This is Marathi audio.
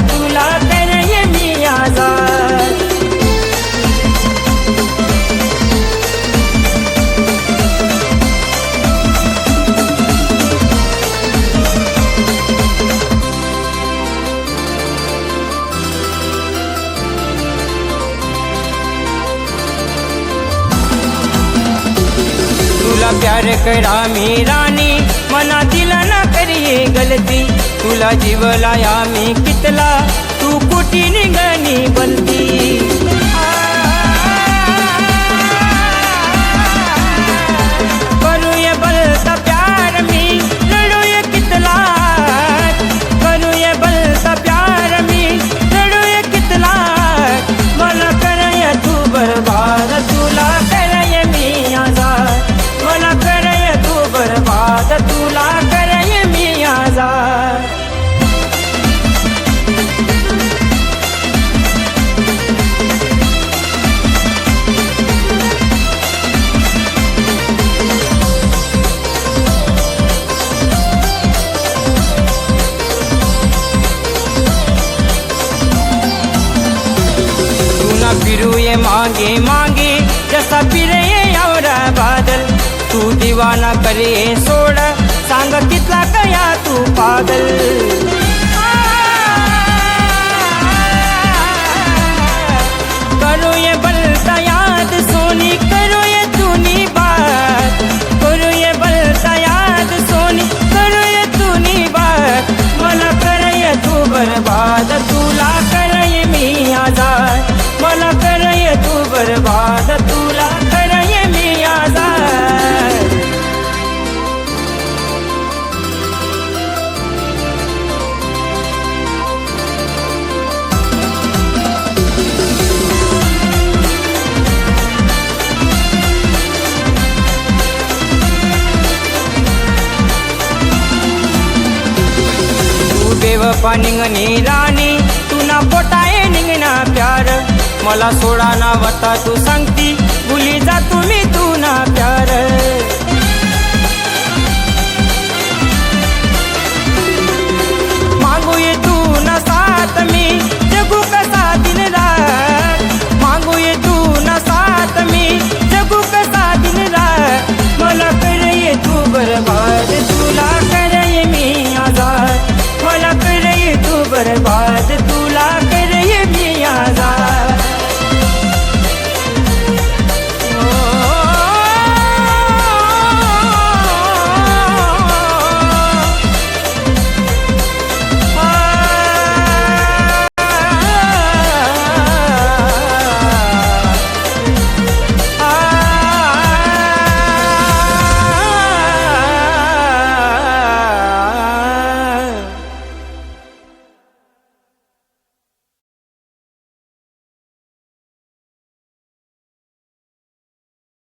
तुला करे मी आजाद। तुला प्यार करा मी राणी, मना दिला ना करिये गलती। तुला जीवला या मी कितला, तू कुठी निघणी बनती। करूये बलता प्यार मी, लढूये कितला। करूये बलता प्यार मी, लढूये कितला। मला करय तू बर्बाद, तुला करय मी आजाद। मला करय तू बर्बाद, तुला करय मी आजाद। फिरूये मांगे मांगे, जसा फिरे यावरा बादल। तू दीवाना करे सोड, सांग कितला कया तू पागल। करूये बलता याद सोनी, करूये तूनी बात। करूये बलता याद सोनी, करूये तूनी बात। मला करय तू बर्बाद, तुला करय मी आजाद। मला करय तू बर्बाद, तुला करय मी आजाद। तू बेवफा निघणी राणी, तू ना पोटाए निघना प्यार। मला सोडा ना वता तू सांगती, भुली जा तुम्ही तू ना प्यार।